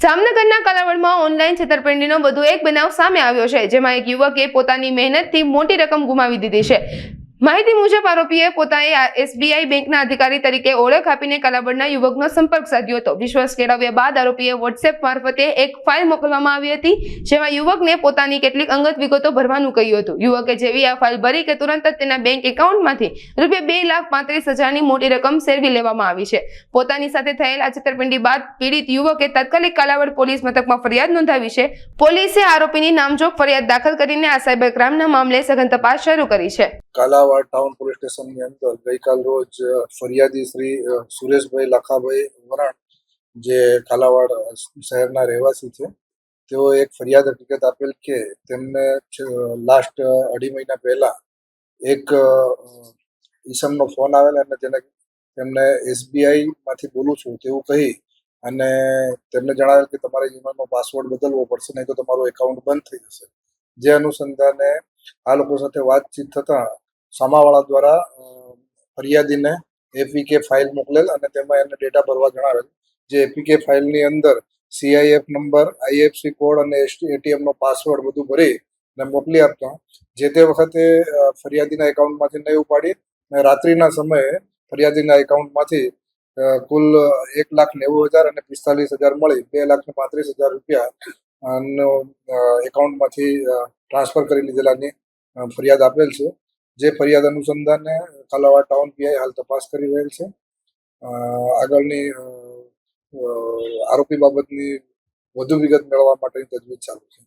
જામનગરના કાલાવડમાં ઓનલાઈન છેતરપિંડીનો વધુ એક બનાવ સામે આવ્યો છે, જેમાં એક યુવકે પોતાની મહેનતથી મોટી રકમ ગુમાવી દીધી છે। માહિતી મુજબ આરોપીએ પોતાએ એસબીઆઈ બેંકના અધિકારી તરીકે ઓળખ આપીને કાલાવડના યુવકનો સંપર્ક સાધ્યો હતો। વિશ્વાસ કેળવ્યા બાદ આરોપીએ વોટ્સએપ મારફતે એક ફાઇલ મોકલવામાં આવી હતી, જેમાં યુવકને પોતાની કેટલીક અંગત વિગતો ભરવાનું કહ્યું હતું। યુવકે જેવી આ ફાઇલ ભરી કે તુરંત જ તેના બેંક એકાઉન્ટમાંથી ₹2,35,000ની મોટી રકમ સેરવી લેવામાં આવી છે। પોતાની સાથે થયેલ આ છેતરપિંડી બાદ પીડિત યુવકે તાત્કાલિક કાલાવડ પોલીસ મથકમાં ફરિયાદ નોંધાવી છે। પોલીસે આરોપીની નામજોગ ફરિયાદ દાખલ કરીને આ સાયબર ક્રાઇમના મામલે સઘન તપાસ શરૂ કરી છે। કાલાવાડ ટાઉન પોલીસ સ્ટેશનની અંદર ગઈકાલ રોજ ફરિયાદી શ્રી સુરેશભાઈ લખાભાઈ વરાણ, જે કાલાવાડ શહેરના રહેવાસી છે, તેઓ એક ફરિયાદ હકીકત આપેલ કે તેમને લાસ્ટ 2.5 મહિના પહેલા એક ઈસમનો ફોન આવેલ અને તેમને SBI માંથી બોલું છું તેવું કહી અને તેમને જણાવેલ કે તમારે ઈમેલનો પાસવર્ડ બદલવો પડશે, નહીં તો તમારું એકાઉન્ટ બંધ થઈ જશે। જે અનુસંધાને આ લોકો સાથે વાતચીત થતાં સામાવાળા દ્વારા ફરિયાદીને APK ફાઇલ મોકલેલ અને તેમાં એને ડેટા ભરવા જણાવેલ। જે APK ફાઇલની અંદર CIF નંબર, IFSC કોડ અને ATMનો પાસવર્ડ બધું ભરી અને મોકલી આપતા જે તે વખતે ફરિયાદીના એકાઉન્ટમાંથી નહીં ઉપાડી અને રાત્રિના સમયે ફરિયાદીના એકાઉન્ટમાંથી કુલ 1,90,000 અને 45,000 મળી ₹2,35,000 એકાઉન્ટમાંથી ટ્રાન્સફર કરી લીધેલાની ફરિયાદ આપેલ છે। જે ફરિયાદ અનુસંધાને કાલાવાડ ટાઉન PI હાલ તપાસ કરી રહેલ છે। આગળની આરોપી બાબતની વધુ વિગત મેળવવા માટેની તજવીજ ચાલુ છે।